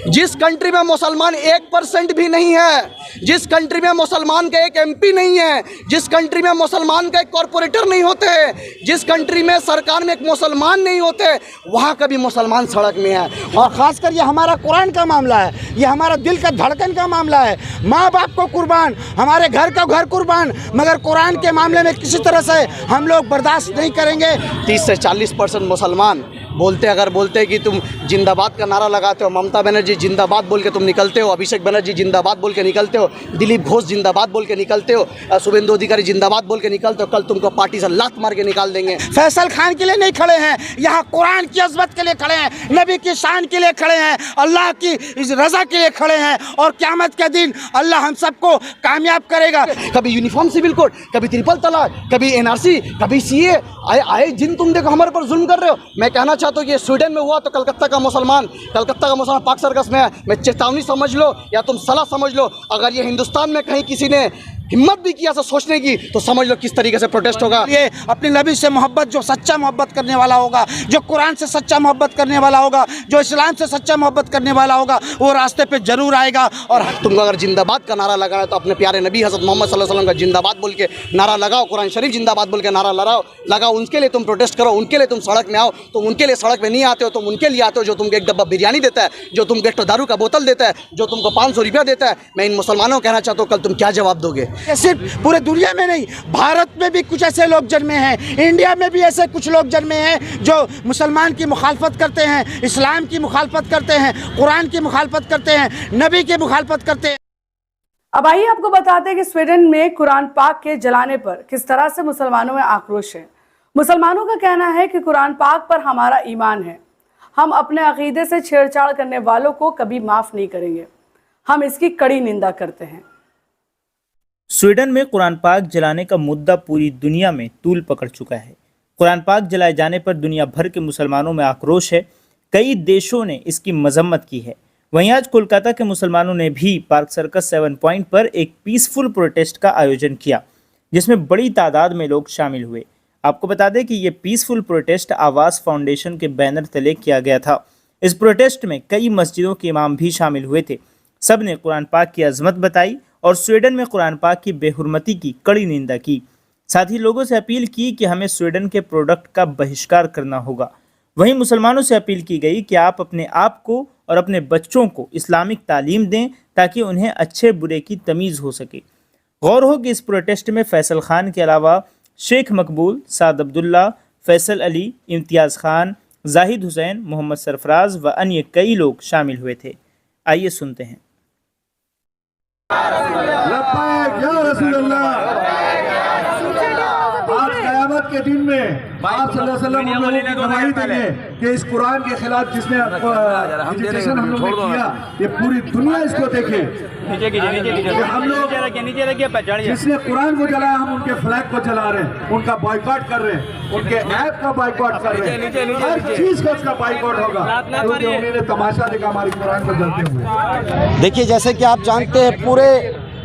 जिस कंट्री में मुसलमान 1% भी नहीं है, जिस कंट्री में मुसलमान का एक एमपी नहीं है, जिस कंट्री में मुसलमान का एक कॉरपोरेटर नहीं होते, जिस कंट्री में सरकार में एक मुसलमान नहीं होते, वहाँ कभी मुसलमान सड़क में है। और ख़ासकर ये हमारा कुरान का मामला है, ये हमारा दिल का धड़कन का मामला है। माँ बाप को कुर्बान, हमारे घर का घर कुर्बान, मगर कुरान के मामले में किसी तरह से हम लोग बर्दाश्त नहीं करेंगे। 30 से 40% मुसलमान अगर बोलते हैं कि तुम जिंदाबाद का नारा लगाते हो, ममता बनर्जी जिंदाबाद बोल के तुम निकलते हो, अभिषेक बनर्जी जिंदाबाद बोल के निकलते हो, दिलीप घोष जिंदाबाद बोल के निकलते हो, शुभेंदु अधिकारी जिंदाबाद बोल के निकलते हो, कल तुमको पार्टी से लात मार के निकाल देंगे। फैसल खान के लिए नहीं खड़े हैं, यहाँ कुरान की अज़मत के लिए खड़े हैं, नबी की शान के लिए खड़े हैं, अल्लाह की रज़ा के लिए खड़े हैं, और क़यामत के दिन अल्लाह हम सबको कामयाब करेगा। कभी यूनिफॉर्म सिविल कोड, कभी ट्रिपल तलाक, कभी NRC, कभी CA, आए जिन तुम देखो हमारे पर जुल्म कर रहे हो। मैं कहना चाहता हूँ कि ये स्वीडन में हुआ तो कलकत्ता का मुसलमान पाक सर्कस में है। मैं चेतावनी समझ लो या तुम सलाह समझ लो, अगर ये हिंदुस्तान में कहीं किसी ने हिम्मत भी किया सोचने की तो समझ लो किस तरीके से प्रोटेस्ट होगा। ये अपने नबी से मोहब्बत, जो सच्चा मोहब्बत करने वाला होगा, जो कुरान से सच्चा मोहब्बत करने वाला होगा, जो इस्लाम से सच्चा मोहब्बत करने वाला होगा, वो रास्ते पे जरूर आएगा। और तुमको अगर जिंदाबाद का नारा लगाना है तो अपने प्यारे नबी हज़रत मोहम्मद सल्लल्लाहु अलैहि वसल्लम का जिंदाबाद बोल के नारा लगाओ, कुरान शरीफ जिंदाबाद बोल के नारा लगाओ, उनके लिए तुम प्रोटेस्ट करो, उनके लिए तुम सड़क में आओ। तुम उनके लिए सड़क में नहीं आते हो, तुम उनके लिए आते हो जो तुमको एक डब्बा बिरयानी देता है, जो तुमको एक दारू का बोतल देता है, जो तुमको 500 रुपया देता है। मैं इन मुसलमानों को कहना चाहता हूँ, कल तुम क्या जवाब दोगे? सिर्फ पूरे दुनिया में नहीं, भारत में भी कुछ ऐसे लोग जन्मे हैं, इंडिया में भी ऐसे कुछ लोग जन्मे हैं जो मुसलमान की मुखालफत करते हैं, इस्लाम की मुखालफत करते हैं, कुरान की मुखालफत करते हैं, नबी की मुखालफत करते हैं। अब आइए आपको बताते हैं कि स्वीडन में कुरान पाक के जलाने पर किस तरह से मुसलमानों में आक्रोश है। मुसलमानों का कहना है कि कुरान पाक पर हमारा ईमान है, हम अपने अकीदे से छेड़छाड़ करने वालों को कभी माफ नहीं करेंगे, हम इसकी कड़ी निंदा करते हैं। स्वीडन में कुरान पाक जलाने का मुद्दा पूरी दुनिया में तूल पकड़ चुका है। कुरान पाक जलाए जाने पर दुनिया भर के मुसलमानों में आक्रोश है, कई देशों ने इसकी मजम्मत की है। वहीं आज कोलकाता के मुसलमानों ने भी पार्क सर्कस 7 पॉइंट पर एक पीसफुल प्रोटेस्ट का आयोजन किया, जिसमें बड़ी तादाद में लोग शामिल हुए। आपको बता दें कि ये पीसफुल प्रोटेस्ट आवास फाउंडेशन के बैनर तले किया गया था। इस प्रोटेस्ट में कई मस्जिदों के इमाम भी शामिल हुए थे। सब ने कुरान पाक की अजमत बताई और स्वीडन में कुरान पाक की बेहुरमती की कड़ी निंदा की। साथ ही लोगों से अपील की कि हमें स्वीडन के प्रोडक्ट का बहिष्कार करना होगा। वहीं मुसलमानों से अपील की गई कि आप अपने आप को और अपने बच्चों को इस्लामिक तालीम दें ताकि उन्हें अच्छे बुरे की तमीज़ हो सके। गौर हो कि इस प्रोटेस्ट में फैसल खान के अलावा शेख मकबूल, साद अब्दुल्ला, फैसल अली, इम्तियाज़ खान, जाहिद हुसैन, मोहम्मद सरफराज व अन्य कई लोग शामिल हुए थे। आइए सुनते हैं। आज क़यामत के दिन में आप सल्लल्लाहु अलैहि वसल्लम लोगों की गवाही देंगे कि इस कुरान के खिलाफ जिसने एजुकेशन हम लोग ने किया, ये पूरी दुनिया इसको देखे। हम लोग जिसने कुरान को जलाया, हम उनके फ्लैग को जला रहे हैं, उनका बॉयकॉट कर रहे हैं, उनके ऐप का बॉयकॉट कर रहे हैं, हर चीज का उसका बॉयकॉट होगा, क्योंकि उन्होंने तमाशा देखा हमारे कुरान को जलते हुए। देखिए, जैसे कि आप जानते हैं, पूरे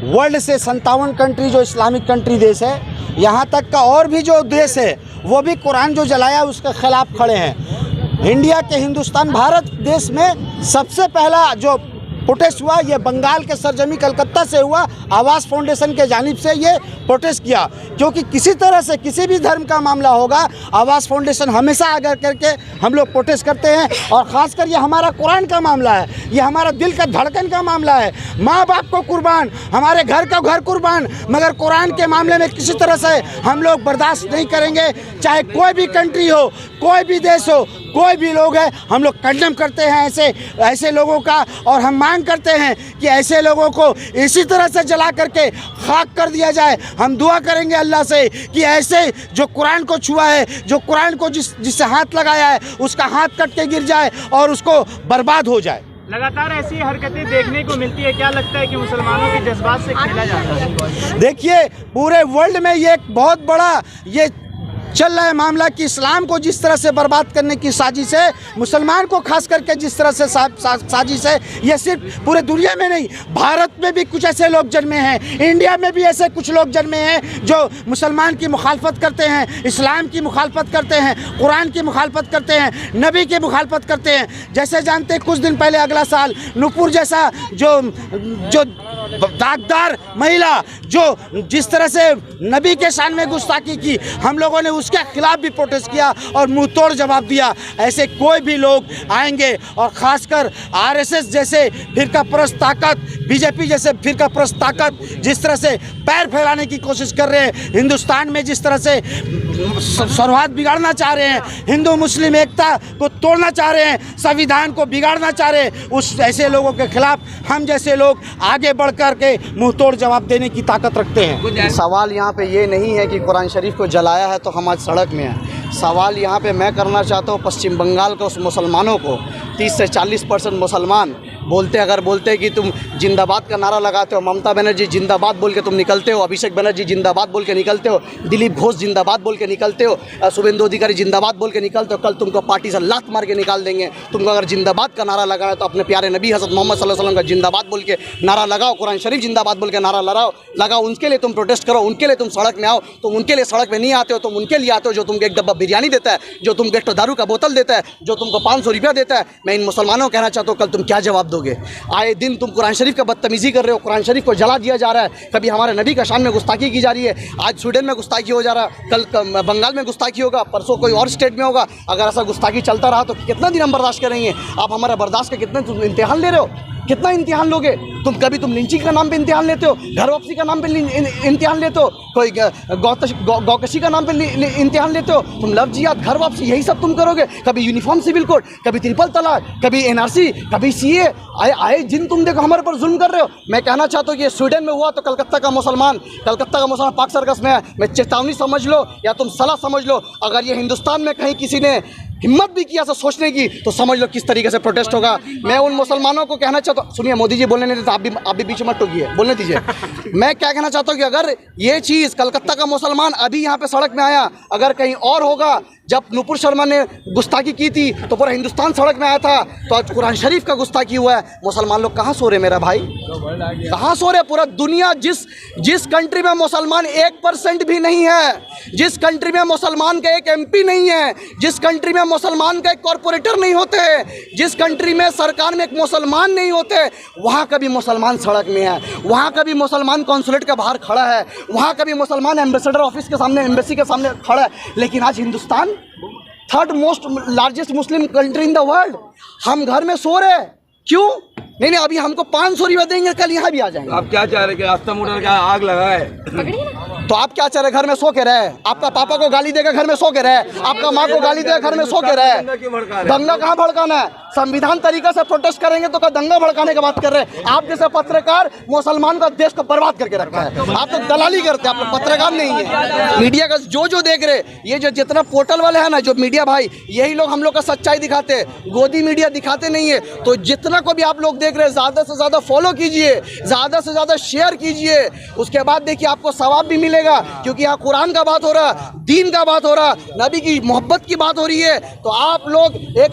वर्ल्ड से 57 कंट्री जो इस्लामिक कंट्री देश है, यहाँ तक का और भी जो देश है वो भी कुरान जो जलाया उसके खिलाफ खड़े हैं। इंडिया के, हिंदुस्तान, भारत देश में सबसे पहला जो प्रोटेस्ट हुआ ये बंगाल के सरजमी कलकत्ता से हुआ। आवास फाउंडेशन के जानिब से ये प्रोटेस्ट किया, क्योंकि किसी तरह से किसी भी धर्म का मामला होगा, आवास फाउंडेशन हमेशा आगे करके हम लोग प्रोटेस्ट करते हैं। और ख़ासकर ये हमारा कुरान का मामला है, ये हमारा दिल का धड़कन का मामला है। माँ बाप को कुर्बान, हमारे घर का घर कुर्बान, मगर कुरान के मामले में किसी तरह से हम लोग बर्दाश्त नहीं करेंगे। चाहे कोई भी कंट्री हो, कोई भी देश हो, कोई भी लोग है, हम लोग कंडेम करते हैं ऐसे लोगों का। और हम मांग करते हैं कि ऐसे लोगों को इसी तरह से जला करके खाक कर दिया जाए। हम दुआ करेंगे अल्लाह से कि ऐसे जो कुरान को छुआ है, जो कुरान को जिससे हाथ लगाया है, उसका हाथ कट के गिर जाए और उसको बर्बाद हो जाए। लगातार ऐसी हरकतें देखने को मिलती है, क्या लगता है कि मुसलमानों के जज्बात से खेला जा रहा है? देखिए, पूरे वर्ल्ड में ये एक बहुत बड़ा ये चल रहा है मामला कि इस्लाम को जिस तरह से बर्बाद करने की साजिश है, मुसलमान को खास करके जिस तरह से साजिश है, ये सिर्फ पूरे दुनिया में नहीं, भारत में भी कुछ ऐसे लोग जन्मे हैं, इंडिया में भी ऐसे कुछ लोग जन्मे हैं जो मुसलमान की मुखालफत करते हैं, इस्लाम की मुखालफत करते हैं, कुरान की मुखालफत करते हैं, नबी की मुखालफत करते हैं। जैसे जानते हैं कुछ दिन पहले अगला साल नूपुर जैसा जो दागदार महिला जो जिस तरह से नबी के शान में गुस्ताखी की, हम लोगों ने उसके खिलाफ भी प्रोटेस्ट किया और मुंह तोड़ जवाब दिया। ऐसे कोई भी लोग आएंगे और ख़ासकर आरएसएस जैसे फिरका परस्त ताकत, बीजेपी जैसे फिरका परस्त ताकत जिस तरह से पैर फैलाने की कोशिश कर रहे हैं, हिंदुस्तान में जिस तरह से सौहार्द बिगाड़ना चाह रहे हैं, हिंदू मुस्लिम एकता को तोड़ना चाह रहे हैं, संविधान को बिगाड़ना चाह रहे हैं, उस ऐसे लोगों के खिलाफ हम जैसे लोग आगे बढ़ कर के मुंह तोड़ जवाब देने की ताकत रखते हैं। सवाल यहाँ पे ये नहीं है कि कुरान शरीफ को जलाया है तो हम आज सड़क में हैं। सवाल यहाँ पे मैं करना चाहता हूँ पश्चिम बंगाल के उस मुसलमानों को, 30 से 40% मुसलमान अगर बोलते कि तुम जिंदाबाद का नारा लगाते हो, ममता बनर्जी जिंदाबाद बोल के तुम निकलते हो, अभिषेक बनर्जी जिंदाबाद बोल के निकलते हो, दिलीप घोष जिंदाबाद बोल के निकलते हो, शुभेंदु अधिकारी जिंदाबाद बोल के निकलते हो, कल तुमको पार्टी से लात मार के निकाल देंगे। तुमको अगर जिंदाबाद का नारा लगाना है तो अपने प्यारे नबी हज़रत मोहम्मद सल्लल्लाहु अलैहि वसल्लम का जिंदाबाद बोल के नारा लगाओ, कुरान शरीफ जिंदाबाद बोल के नारा लगाओ, उनके लिए तुम प्रोटेस्ट करो, उनके लिए तुम सड़क में आओ। तुम उनके लिए सड़क में नहीं आते हो, तुम उनके लिए आते हो जो तुमको एक डब्बा बिरयानी देता है, जो तुमको एक दारू का बोतल देता है, जो तुमको 500 रुपया देता है। मैं इन मुसलमानों को कहना चाहता हूँ, कल तुम क्या जवाब दोगे? आए दिन तुम कुरान शरीफ का बदतमीजी कर रहे हो, कुरान शरीफ को जला दिया जा रहा है, कभी हमारे नबी का शान में गुस्ताखी की जा रही है, आज स्वीडन में गुस्ताखी हो जा रहा है, कल बंगाल में गुस्ताखी होगा, परसों कोई और स्टेट में होगा। अगर ऐसा गुस्ताखी चलता रहा तो कितना दिन हम बर्दाश्त करेंगे? आप हमारा बर्दाश्त का कितना तुम इम्तिहान ले रहे हो? कितना इम्तिहान लोगे? कभी तुम लिंचिंग का नाम पे इम्तिहान लेते हो, घर वापसी का नाम पे इम्तिहान लेते हो, कोई गौकशी का नाम पे इम्तिहान लेते हो, तुम लफ्जियात, घर वापसी, यही सब तुम करोगे। कभी यूनिफॉर्म सिविल कोड, कभी ट्रिपल तलाक, कभी एनआरसी, कभी सीए, आए जिन तुम देखो हमारे पर जुल्म कर रहे हो। मैं कहना चाहता हूँ कि ये स्वीडन में हुआ तो कलकत्ता का मुसलमान पाक सर्कस में है। मैं चेतावनी समझ लो या तुम सलाह समझ लो, अगर ये हिंदुस्तान में कहीं किसी ने हिम्मत भी किया ऐसा सोचने की तो समझ लो किस तरीके से प्रोटेस्ट होगा। मैं उन मुसलमानों को कहना चाहता हूँ, सुनिए मोदी जी बोलने नहीं देते, आप भी बीच में टोकिए, बोलने दीजिए। मैं क्या कहना चाहता हूँ कि अगर ये चीज़ कलकत्ता का मुसलमान अभी यहाँ पे सड़क में आया, अगर कहीं और होगा, जब नुपुर शर्मा ने गुस्ताखी की थी तो पूरा हिंदुस्तान सड़क में आया था, तो आज कुरान शरीफ का गुस्ताखी हुआ है। मुसलमान लोग कहाँ सो रहे मेरा भाई, कहाँ सो रहे? पूरा दुनिया जिस कंट्री में मुसलमान 1% भी नहीं है, जिस कंट्री में मुसलमान का एक MP नहीं है, जिस कंट्री में मुसलमान का एक कॉरपोरेटर नहीं होते, जिस कंट्री में सरकार में एक मुसलमान नहीं होते, वहाँ का भी मुसलमान सड़क में है, वहाँ का भी मुसलमान कॉन्सुलेट के बाहर खड़ा है, वहाँ का भी मुसलमान एम्बेसडर ऑफिस के सामने, एम्बेसी के सामने खड़ा है। लेकिन आज Hindustan 3rd most largest Muslim country in the world, हम घर में सो रहे, क्यों? नहीं, अभी हमको 500 रुपया देंगे, कल यहाँ भी आ जाएंगे। आप क्या चाह रहे कि आस्था मोटर का आग लगा है? तो आप क्या चाह रहे? घर में सो के रहे? आपका पापा को गाली देकर घर में सो के रहे? आपका माँ को गाली देकर घर में सो के रहे? दंगा कहाँ भड़काना है? संविधान तरीके से प्रोटेस्ट करेंगे तो क्या दंगा भड़काने की बात कर रहे हैं? आप जैसे पत्रकार मुसलमान का देश को बर्बाद करके रखा है। आप तो दलाली करते हैं, आप लोग पत्रकार नहीं है। मीडिया का जो देख रहे, ये जो जितना पोर्टल वाले हैं ना, जो मीडिया भाई, यही लोग हम लोग का सच्चाई दिखाते हैं, गोदी मीडिया दिखाते नहीं है। तो जितना को भी आप लोग देख रहे हैं, ज़्यादा से ज़्यादा फॉलो कीजिए, ज़्यादा से ज़्यादा शेयर कीजिए, उसके बाद देखिए आपको सवाब भी मिलेगा, क्योंकि यहाँ कुरान का बात हो रहा, दीन का बात हो रहा, नबी की मोहब्बत की बात हो रही है। तो आप लोग एक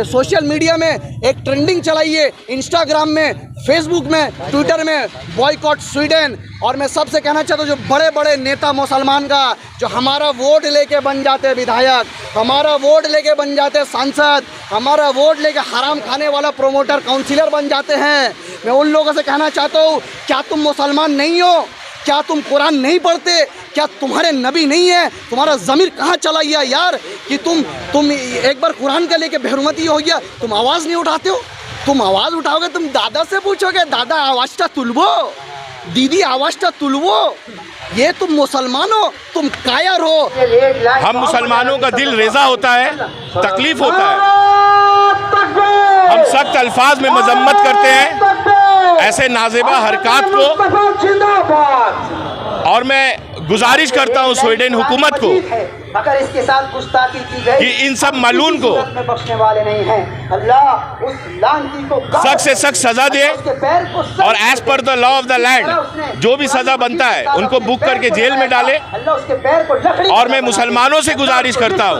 सोशल मीडिया में एक ट्रेंडिंग चलाइए, इंस्टाग्राम में, फेसबुक में, ट्विटर में, बॉयकॉट स्वीडन। और मैं सबसे कहना चाहता हूँ, जो बड़े बड़े नेता मुसलमान का, जो हमारा वोट लेके बन जाते विधायक, हमारा वोट लेके बन जाते सांसद, हमारा वोट लेके हराम खाने वाला प्रोमोटर, काउंसिलर बन जाते हैं, मैं उन लोगों से कहना चाहता हूँ, क्या तुम मुसलमान नहीं हो? क्या तुम कुरान नहीं पढ़ते? क्या तुम्हारे नबी नहीं है? तुम्हारा ज़मीर कहाँ चला गया यार कि तुम एक बार कुरान का लेके बेहरमती हो गया, तुम आवाज़ नहीं उठाते हो? तुम आवाज़ उठाओगे, तुम दादा से पूछोगे, दादा आवाज़ तुलबो, दीदी आवाज़ तुलबो, ये तुम मुसलमान हो, तुम कायर हो। हम मुसलमानों का दिल रेज़ा होता है, तकलीफ होता है, हम सख्त अल्फाज में मजम्मत करते हैं ऐसे नाज़ेबा हरकत को। और मैं गुजारिश करता हूँ स्वीडन हुकूमत को अगर इसके साथ गुस्ताखी की गई कि इन सब मलून को में बख्शने वाले नहीं हैं। अल्लाह उस लानती को सख्त से सख्त सजा दे उसके पैर को और as per the law of the land जो भी सजा बनता है उनको बुक करके जेल में डाले। अल्लाह उसके पैर को लकड़ी और मैं मुसलमानों से गुजारिश करता हूँ,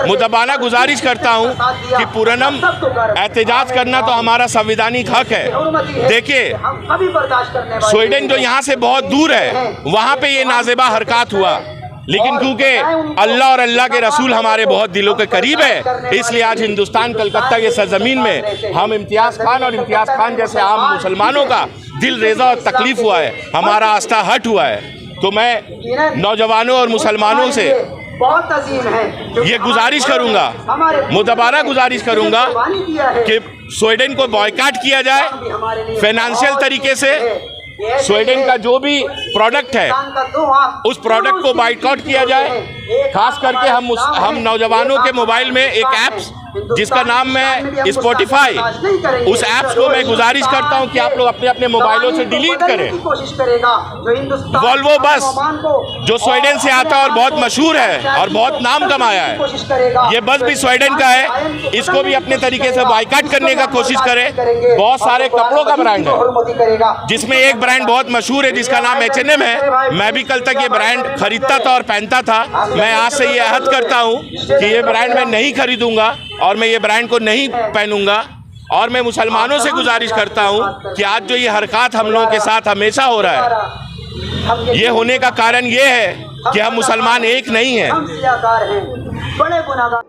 मुदबाना गुजारिश करता हूँ कि पुरनम एहतजाज करना तो हमारा संवैधानिक हक है। देखिए, हम कभी बर्दाश्त करने वाले स्वीडन जो यहाँ से बहुत दूर है वहाँ पे ये नाज़ेबा हरकत हुआ, लेकिन क्योंकि अल्लाह और अल्लाह के रसूल हमारे बहुत दिलों के करीब है, इसलिए आज हिंदुस्तान कलकत्ता के सरजमीन में हम इम्तियाज़ खान और इम्तियाज़ खान जैसे आम मुसलमानों का दिल रेज़ा और तकलीफ़ हुआ है, हमारा आस्था हट हुआ है। तो मैं नौजवानों और मुसलमानों से बहुत अजीम है ये गुजारिश करूंगा, मुदबाना गुजारिश करूंगा कि स्वीडन को बॉयकॉट किया जाए फाइनेंशियल तरीके से। स्वीडन का जो भी प्रोडक्ट है उस प्रोडक्ट को बाइकआउट किया जाए। खास करके हम नौजवानों के मोबाइल में एक ऐप्स जिसका नाम है स्पॉटिफाई, उस ऐप्स को मैं गुजारिश करता हूं कि आप लोग अपने अपने मोबाइलों से डिलीट करें। वॉल्वो बस जो स्वीडन से आता है और बहुत मशहूर है और बहुत नाम कमाया है, ये बस भी स्वीडन का है, इसको भी अपने तरीके से बाइकआउट करने का कोशिश करें। बहुत सारे कपड़ों का ब्रांड है जिसमें एक ब्रांड बहुत मशहूर है जिसका नाम H&M है। मैं भी कल तक ये ब्रांड खरीदता था और पहनता था। मैं आज से ये अहद करता हूँ कि ये ब्रांड मैं नहीं खरीदूंगा और मैं ये ब्रांड को नहीं पहनूंगा। और मैं मुसलमानों से गुजारिश करता हूँ कि आज जो ये हरकत हम लोगों के साथ हमेशा हो रहा है, ये होने का कारण ये है कि हम मुसलमान एक नहीं हैं। हम सियाकार हैं, बड़े गुनाहगार।